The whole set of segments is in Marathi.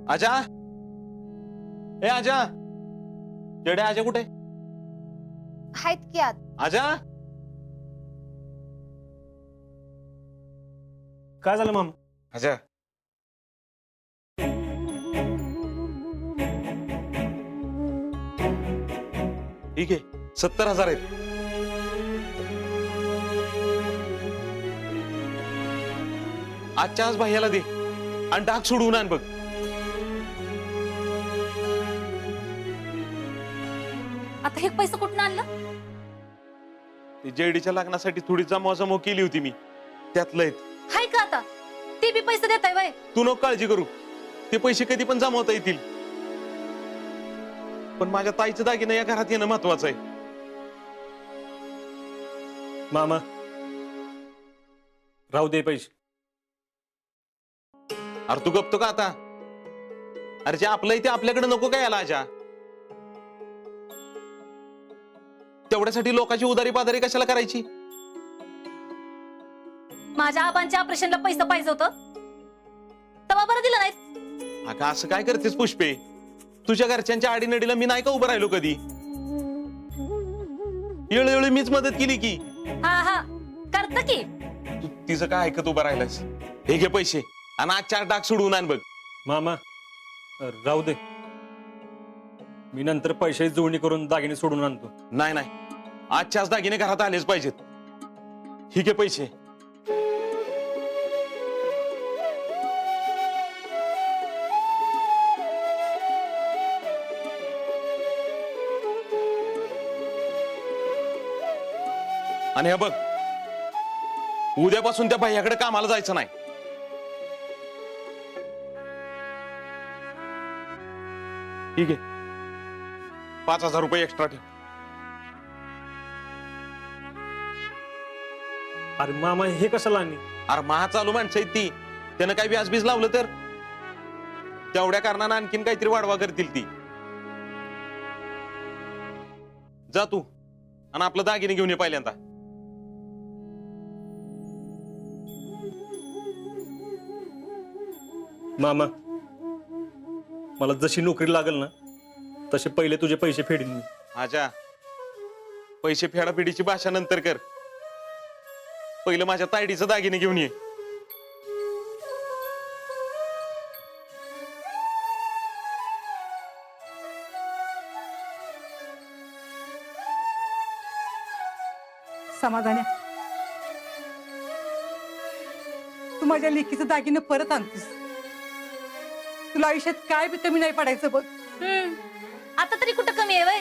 आजा, ए आजा, जेडे आजा कुठे? आहेत की आत. आजा, काय झालं माम? आजा, ठीक आहे, 70,000 आहेत. आजच्या आज भैयाला दे आणि डाग सोडवून आण बघ. आता हे पैसे कुठून आणलं? जेडीच्या लग्नासाठी थोडी जमावजमाव केली होती मी, त्यातलं आहेत. हाय का आता ते बी पैसे देताय वय? तू नको काळजी करू, ते पैसे कधी पण जमवता येतील. पण माझ्या ताईचं दागिनं या घरात येणं महत्वाचं आहे. मामा राहू दे पैसे. अरे तू गपतो का आता? अरे जे आपलं आहे ते आपल्याकडे नको काय याला आजा? तेवढ्यासाठी लोकांची उदारी पादारी कशाला करायची? माझ्या आबांच्या ऑपरेशनला पैसे पाहिजे होतं, तेव्हा बरं दिलं नाही. अगं असं काय करतेस पुष्पे? तुझ्या घरच्यांच्या आडीनडीला मी नाही का उभं राहिलो कधी? वेळोवेळी मीच मदत केली की. हा हा करत की. तू तिचं काय ऐकत उभं राहिलास? हे घे पैसे आणि आज 4 डाग सोडवून आण बघ. मामा राहू दे, मी नंतर पैशाची जुळणी करून दागिने सोडून आणतो. नाही नाही, आजच्याच दागिने घरात आलेच पाहिजेत. ही घे पैसे. आणि हे बघ, उद्यापासून त्या भैयाकडे कामाला जायचं नाही. ठीक आहे, 5,000 रुपये एक्स्ट्रा ठेव. अरे मामा हे कशाला आणि? अरे महा चालू माणसं आहेत ती, त्यानं काही व्याजबीज लावलं तर तेवढ्या कारणानं आणखीन काहीतरी वाढवा करतील ती. जा तू आणि आपलं दागिने घेऊन ये पहिल्यांदा. मामा मला जशी नोकरी लागल ना तसे पहिले तुझे पैसे फेडीन मी. आजा, पैसे फेडाफेडीची भाषा नंतर कर, पहिलं माझ्या तायडीचं दागिने घेऊन ये. समाधान आहे. तू माझ्या लेकीचं दागिनं परत आणतोस. तुला आयुष्यात काय बी कमी नाही पडायचं बघ. आता तरी कुठं कमी आहे वय?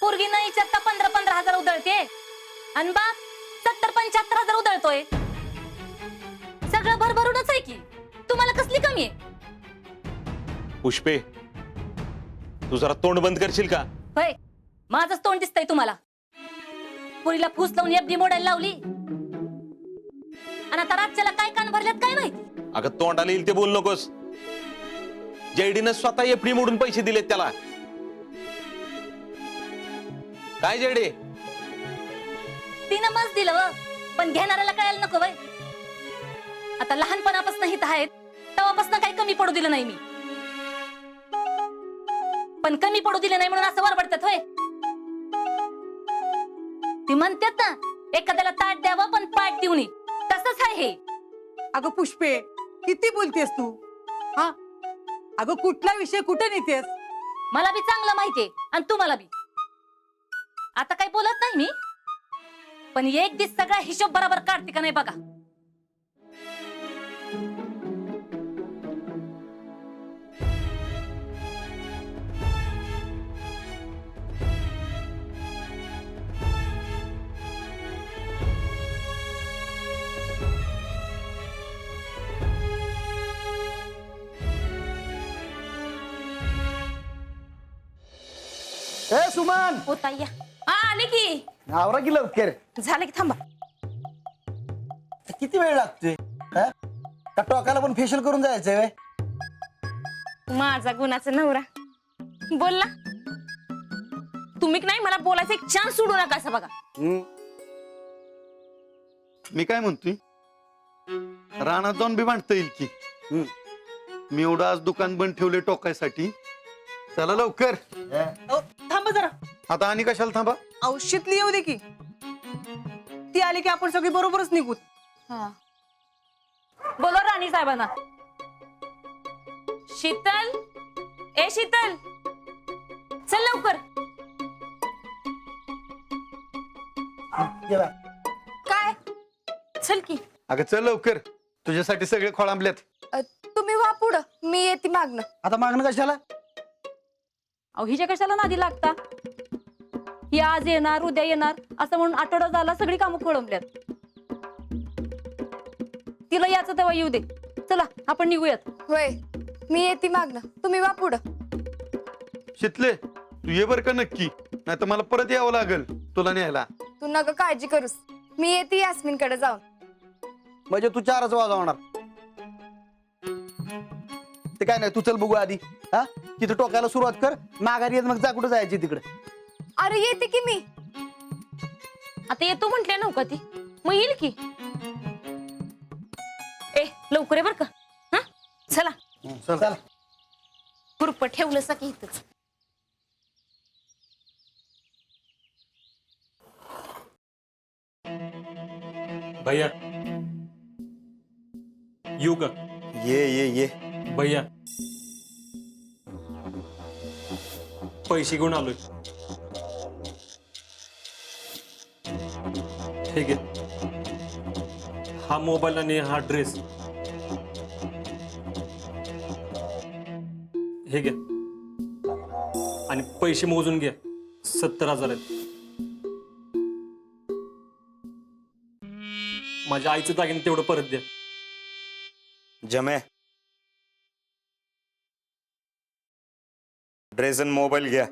पोरगी नाही विचारता 15,000 उधळते आणि बाप 70,000-75,000 उधळतोय. सगळं भरभरूनच आहे की. तुम्हाला कसली कमी आहे? पुष्पे, तू जरा तोंड बंद करशील का? होय, माझंच तोंड दिसतंय तुम्हाला. पुरीला फूस लावून एफडी मोडायला लावली आणि आता रातच्याला काय कान भरल्यात काय माहिती. अगं तोंडाला येईल ते बोल नकोस. जेडीनं स्वतः एफडी मोडून पैसे दिलेत त्याला. काय जेडे? तिनं मस्त दिलं व, पण घेणाऱ्याला कळायला नको वय. आता लहानपणापासून हित आहेत, तेव्हापासून काही कमी पडू दिलं नाही मी. पण कमी पडू दिलं नाही म्हणून असं वरबडतात होय. ती म्हणतात ना, एखाद्याला ताट द्यावं पण पाठ देऊ नये, तसंच आहे हे. अगं पुष्पे, किती बोलतेस तू? हा, अगं कुठला विषय कुठे नेतेस? मला बी चांगलं माहितीये आणि तुम्हाला बी. आता काही बोलत नाही मी, पण एक दिवस सगळा हिशोब बरोबर काढते का नाही बघा. ए सुमन, होता या. आले की. आवरा की लवकर. झालं की थांबा. किती वेळ लागतोय? हा? का टोकाला पण फेशियल करून जायचंय व्हय? माझा गुणाचा नवरा बोलला. तुम्ही नाही मला बोलायचं एक चान्स सोडू नका असं बघा. मी काय म्हणतोय, रानात जाऊन बी भांडता येईल की. मी एवढं आज दुकान बंद ठेवले टोकायसाठी. चला लवकर. थांबा जरा. आता आणि कशाला थांबा? औषधली येऊ दे की. ती आली की आपण सगळी बरोबरच निघू. बोला राणी साहेबांना. शीतल, ए शीतल, चल लवकर. गेला. काय? चल की. अगं चल लवकर, तुझ्यासाठी सगळे खोळंबल्यात. तुम्ही वा पुढं, मी येते मागणं. आता मागणं कशाला? अहो हिच्या कशाला नादी लागता? ही आज येणार उद्या येणार असं म्हणून आठवडा झाला सगळी कामं खोळंबल्यात. तिला याचं तेव्हा येऊ दे. चला आपण निघूयात. होय, मी येते मागणं, तुम्ही वा पुढं. शितले, तू ये बर का नक्की, नाही तर मला परत यावं लागल तुला न्यायला. तू नका काळजी करूस, मी येते यास्मिनकडे जाऊन. म्हणजे तू 4च वाजवणार. ते काय नाही, तू चल बघू आधी. हा, तिथं टोकायला सुरुवात कर, माघारी येत मग जा कुठं जायची तिकडे. अरे येते की मी. आता येतो म्हटल्या नव्हता ती, मग येईल की. ए लवकर आहे बर का. हा चला. चल. खुरपं ठेवलं की इथंच. भैया येऊ का? ये भैया पैसे घेऊन आलोय. ठीक आहे, हा मोबाईल आणि हा ड्रेस हे घ्या आणि पैसे मोजून घ्या. 70,000 आहेत. माझ्या आईचं दागिने तेवढं परत द्या. जमे, ड्रेस आणि मोबाईल घ्या.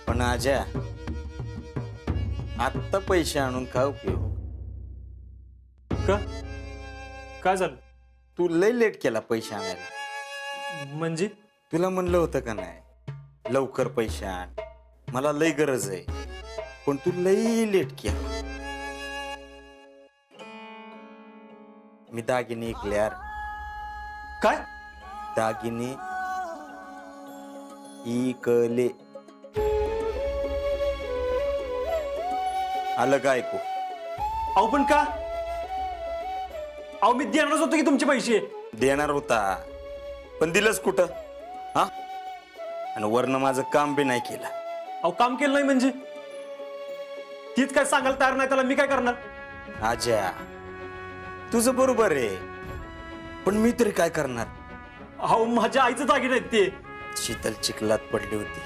पण आजा, आत्ता पैसे आणून काय उपयोग? का? काय झालं? तू लय लेट केला पैसे आणायला. म्हणजे तुला म्हणलं होतं का नाही, लवकर पैसे आण, मला लय गरज आहे. पण तू लय लेट केला. मी दागिने ऐकले यार. काय? दागिने इकले. आलं का ऐकू? अहो पण का? अहो मी देणारच होतो की तुमचे पैसे. देणार होता, पण दिलंच कुठं? हा, आणि वरनं माझं काम बी नाही केलं. अहो काम केलं नाही म्हणजे? तीच काय सांगायला तयार नाही, त्याला मी काय करणार? आजा, तुझं बरोबर आहे, पण मी तरी काय करणार? अहो माझ्या आईचं दागिने आहेत ते. शीतल चिखलात पडली होती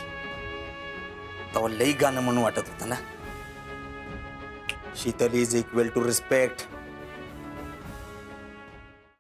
तेव्हा लई गाणं म्हणून वाटत होतं ना. Sheetal is equal to respect.